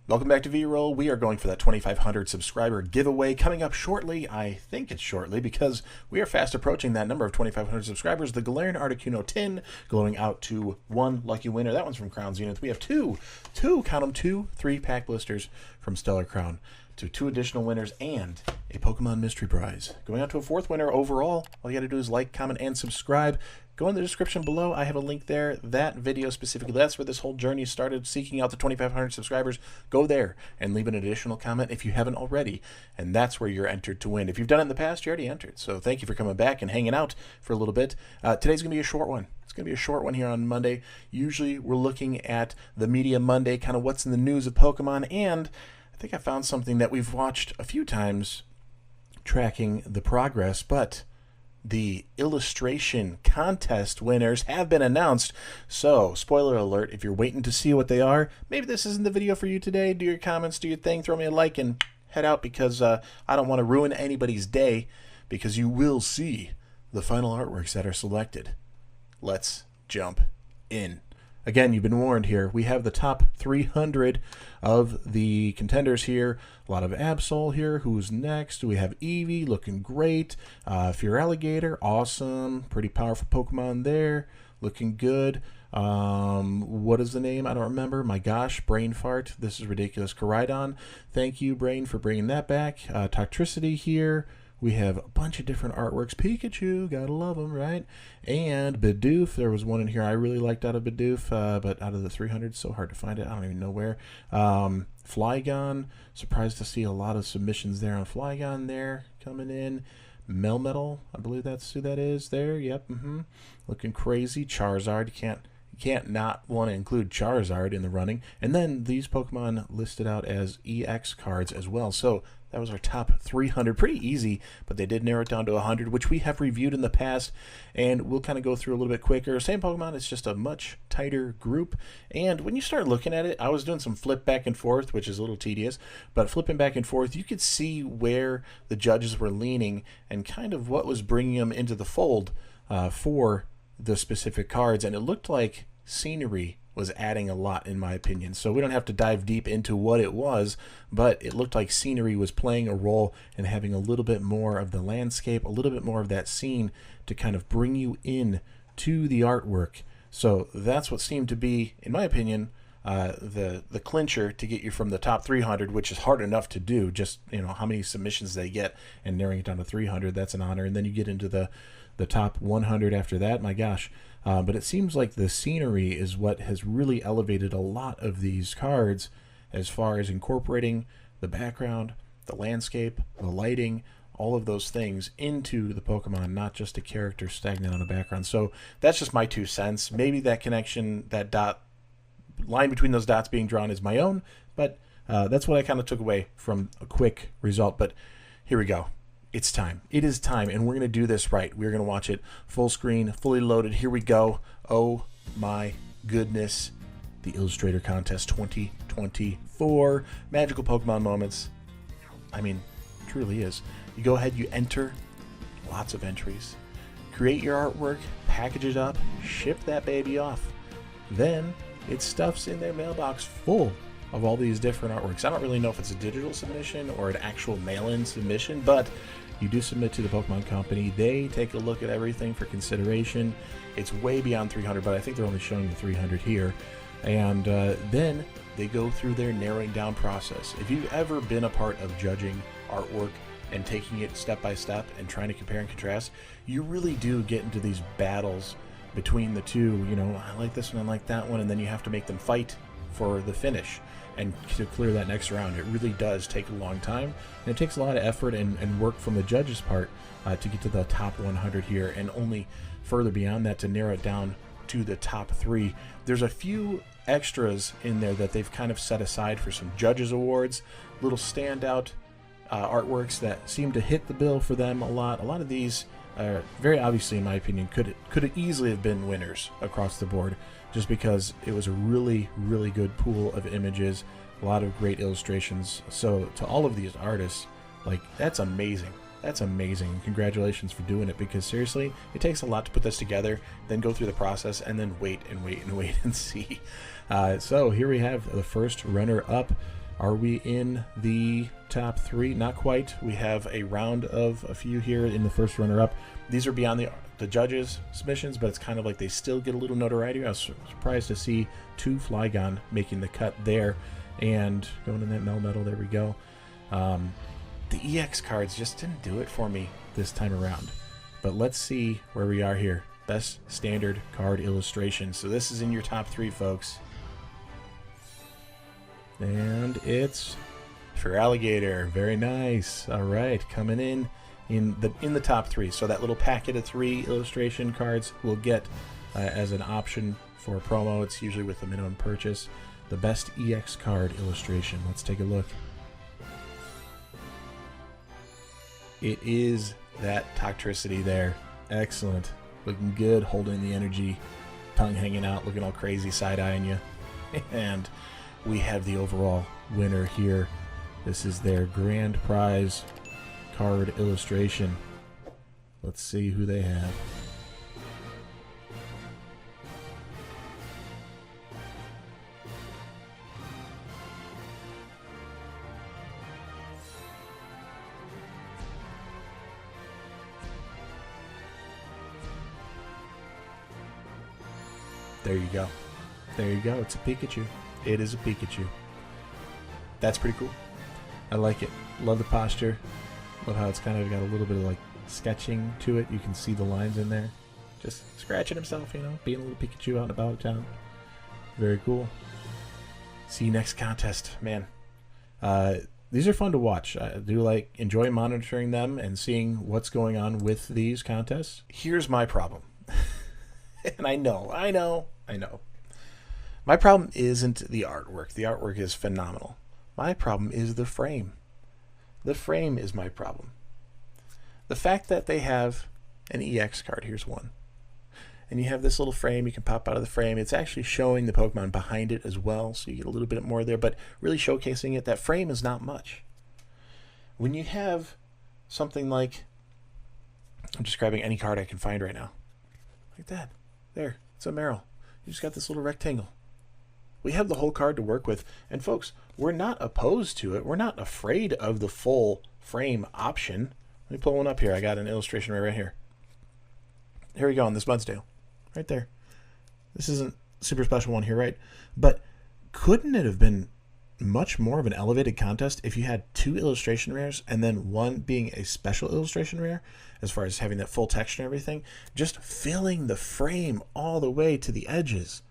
Welcome back to V-Roll. We are going for that 2,500 subscriber giveaway coming up shortly. I think it's shortly because we are fast approaching that number of 2,500 subscribers. The Galarian Articuno tin going out to one lucky winner. That one's from Crown Zenith. We have two, count them, two 3-pack blisters from Stellar Crown to 2 additional winners and a Pokemon Mystery Prize. Going out to a 4th winner overall. All you got to do is like, comment, and subscribe. Go in the description below. I have a link there. That video specifically, that's where this whole journey started, seeking out the 2,500 subscribers. Go there and leave an additional comment if you haven't already, and that's where you're entered to win. If you've done it in the past, you're already entered. So thank you for coming back and hanging out for a little bit. Today's going to be a short one. It's going to be a short one here on Monday. Usually we're looking at the Media Monday, kind of what's in the news of Pokemon, and I think I found something that we've watched a few times tracking the progress, but the illustration contest winners have been announced. So, spoiler alert, if you're waiting to see what they are, maybe this isn't the video for you today. Do your comments, do your thing, throw me a like, and head out because I don't want to ruin anybody's day, because you will see the final artworks that are selected. Let's jump in. Again, you've been warned here. We have the top 300 of the contenders here. A lot of Absol here. Who's next? We have Eevee, looking great. Alligator, awesome. Pretty powerful Pokemon there. Looking good. What is the name? I don't remember. My gosh, Brain Fart. This is ridiculous. Koraidon. Thank you, Brain, for bringing that back. Toxtricity here. We have a bunch of different artworks. Pikachu, gotta love them, right? And Bidoof, there was one in here I really liked out of Bidoof, but out of the 300, so hard to find it. I don't even know where. Flygon, surprised to see a lot of submissions there on Flygon there coming in. Melmetal, I believe that's who that is there. Yep, looking crazy. Charizard, you can't not want to include Charizard in the running. And then these Pokemon listed out as EX cards as well. So that was our top 300. Pretty easy, but they did narrow it down to 100, which we have reviewed in the past, and we'll kind of go through a little bit quicker. Same Pokemon, it's just a much tighter group. And when you start looking at it, I was doing some flip back and forth, which is a little tedious, but flipping back and forth, you could see where the judges were leaning and kind of what was bringing them into the fold for the specific cards, and it looked like scenery was adding a lot, in my opinion. So we don't have to dive deep into what it was, but it looked like scenery was playing a role and having a little bit more of the landscape, a little bit more of that scene to kind of bring you in to the artwork. So that's what seemed to be, in my opinion, the clincher to get you from the top 300, which is hard enough to do. Just, how many submissions they get and narrowing it down to 300, that's an honor. And then you get into the top 100 after that, my gosh. But it seems like the scenery is what has really elevated a lot of these cards as far as incorporating the background, the landscape, the lighting, all of those things into the Pokemon, not just a character stagnant on a background. So that's just my 2 cents. Maybe that connection, that dot line between those dots being drawn is my own, but that's what I kind of took away from a quick result. But here we go. It's time. It is time, and we're going to do this right. We're going to watch it full screen, fully loaded. Here we go. Oh my goodness. The Illustrator Contest 2024. Magical Pokemon moments. I mean, it truly is. You go ahead, you enter. Lots of entries. Create your artwork, package it up, ship that baby off. Then it stuffs in their mailbox full of all these different artworks. I don't really know if it's a digital submission or an actual mail-in submission, but you do submit to the Pokemon Company. They take a look at everything for consideration. It's way beyond 300, but I think they're only showing the 300 here. And then they go through their narrowing down process. If you've ever been a part of judging artwork and taking it step by step and trying to compare and contrast, you really do get into these battles between the two. I like this one, I like that one, and then you have to make them fight for the finish and to clear that next round. It really does take a long time, and it takes a lot of effort and work from the judges' part to get to the top 100 here, and only further beyond that to narrow it down to the top 3. There's a few extras in there that they've kind of set aside for some judges' awards, little standout artworks that seem to hit the bill for them a lot. A lot of these very obviously, in my opinion, could easily have been winners across the board, just because it was a really, really good pool of images, a lot of great illustrations. So to all of these artists, that's amazing. That's amazing. Congratulations for doing it, because seriously, it takes a lot to put this together, then go through the process, and then wait and wait and wait and see. So here we have the first runner-up. Are we in the top 3? Not quite. We have a round of a few here in the first runner-up. These are beyond the judges' submissions, but it's kind of like they still get a little notoriety. I was surprised to see 2 Flygon making the cut there and going in that Melmetal. There we go. The EX cards just didn't do it for me this time around. But let's see where we are here. Best standard card illustration. So this is in your top 3, folks. And it's for Alligator. Very nice. All right, coming in the top 3. So that little packet of 3 illustration cards we'll get as an option for promo. It's usually with the minimum purchase. The best EX card illustration. Let's take a look. It is that Toxtricity there. Excellent. Looking good, holding the energy, tongue hanging out, looking all crazy, side-eyeing you. And we have the overall winner here. This is their grand prize card illustration. Let's see who they have. There you go. There you go. It's a Pikachu. It is a Pikachu. That's pretty cool. I like it. Love the posture. Love how it's kind of got a little bit of like sketching to it. You can see the lines in there. Just scratching himself, you know, being a little Pikachu out and about town. Very cool. See you next contest, man. These are fun to watch. I do enjoy monitoring them and seeing what's going on with these contests. Here's my problem. And I know. My problem isn't the artwork. The artwork is phenomenal. My problem is the frame. The frame is my problem. The fact that they have an EX card, here's one, and you have this little frame you can pop out of the frame. It's actually showing the Pokemon behind it as well, so you get a little bit more there, but really showcasing it. That frame is not much. When you have something like, I'm just grabbing any card I can find right now, like that. There, it's a Meryl. You just got this little rectangle. We have the whole card to work with. And folks, we're not opposed to it. We're not afraid of the full frame option. Let me pull one up here. I got an illustration right here. Here we go on this Mudsdale. Right there. This isn't a super special one here, right? But couldn't it have been much more of an elevated contest if you had 2 illustration rares and then one being a special illustration rare, as far as having that full texture and everything, just filling the frame all the way to the edges?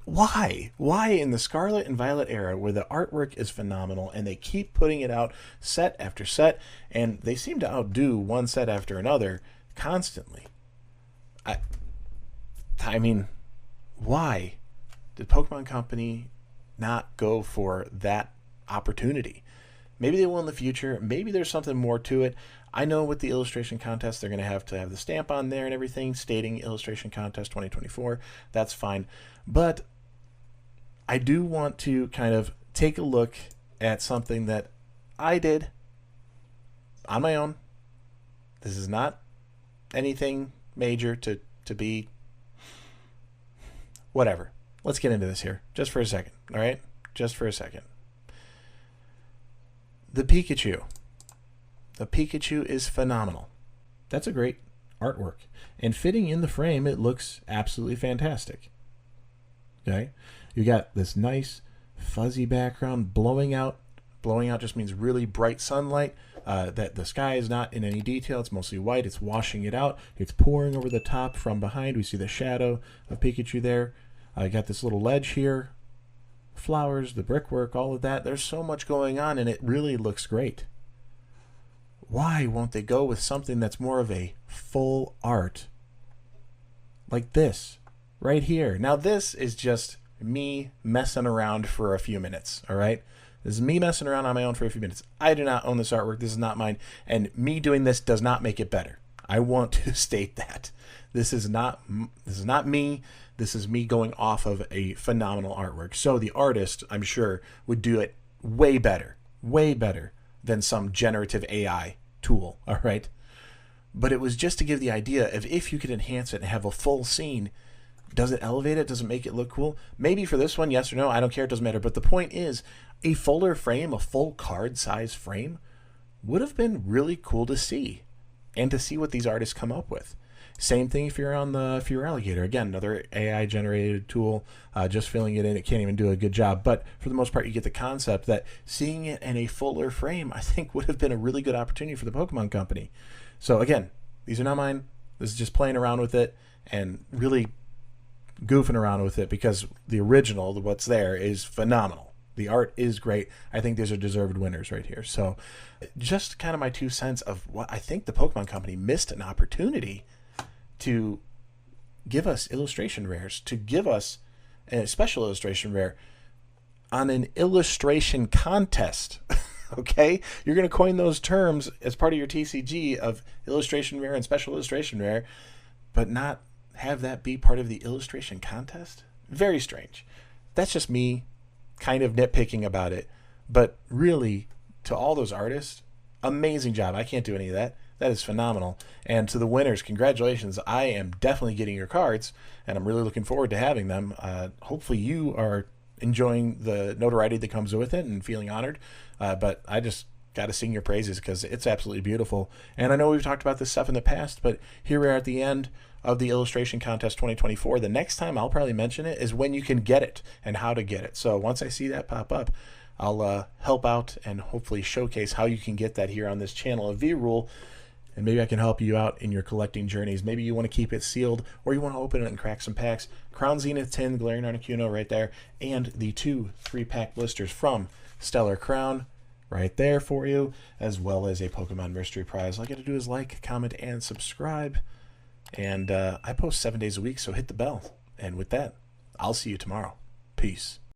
Why in the Scarlet and Violet era, where the artwork is phenomenal and they keep putting it out set after set, and they seem to outdo one set after another constantly? I mean, why did Pokemon Company not go for that opportunity? Maybe they will in the future. Maybe there's something more to it. I know with the illustration contest, they're going to have the stamp on there and everything stating illustration contest 2024. That's fine. But I do want to kind of take a look at something that I did on my own. This is not anything major to be whatever. Let's get into this here just for a second. All right? Just for a second. The Pikachu. The Pikachu is phenomenal. That's a great artwork. And fitting in the frame, it looks absolutely fantastic. Okay? You got this nice fuzzy background blowing out. Blowing out just means really bright sunlight. That the sky is not in any detail. It's mostly white. It's washing it out. It's pouring over the top from behind. We see the shadow of Pikachu there. I got this little ledge here. Flowers, the brickwork, all of that. There's so much going on, and it really looks great. Why won't they go with something that's more of a full art like this right here? Now, this is just me messing around for a few minutes, all right? This is me messing around on my own for a few minutes. I do not own this artwork. This is not mine. And me doing this does not make it better. I want to state that. This is not me. This is me going off of a phenomenal artwork. So the artist, I'm sure, would do it way better than some generative AI tool, all right? But it was just to give the idea of if you could enhance it and have a full scene, Does it elevate it? Does it make it look cool? Maybe for this one, yes or no. I don't care. It doesn't matter. But the point is, a fuller frame, a full card size frame, would have been really cool to see, and to see what these artists come up with. Same thing if you're on the Fear Alligator. Again, another AI generated tool, just filling it in. It can't even do a good job. But for the most part, you get the concept that seeing it in a fuller frame, I think, would have been a really good opportunity for the Pokemon Company. So again, these are not mine. This is just playing around with it and really goofing around with it, because the original, what's there, is phenomenal. The art is great. I think these are deserved winners right here. So just kind of my 2 cents of what I think the Pokemon Company missed an opportunity to give us illustration rares, to give us a special illustration rare on an illustration contest. Okay? You're going to coin those terms as part of your TCG of illustration rare and special illustration rare, but not have that be part of the illustration contest? Very strange. That's just me kind of nitpicking about it. But really, to all those artists, amazing job. I can't do any of that. That is phenomenal. And to the winners, congratulations. I am definitely getting your cards, and I'm really looking forward to having them. Hopefully you are enjoying the notoriety that comes with it and feeling honored. But I just got to sing your praises because it's absolutely beautiful. And I know we've talked about this stuff in the past, but here we are at the end of the illustration contest 2024. The next time I'll probably mention it is when you can get it and how to get it. So once I see that pop up, I'll help out and hopefully showcase how you can get that here on this channel of V-Rule. And maybe I can help you out in your collecting journeys. Maybe you want to keep it sealed, or you want to open it and crack some packs. Crown Zenith 10, Galarian Articuno right there, and the 2 3-pack blisters from Stellar Crown right there for you, as well as a Pokemon Mystery Prize. All you got to do is like, comment, and subscribe. And I post 7 days a week, so hit the bell. And with that, I'll see you tomorrow. Peace.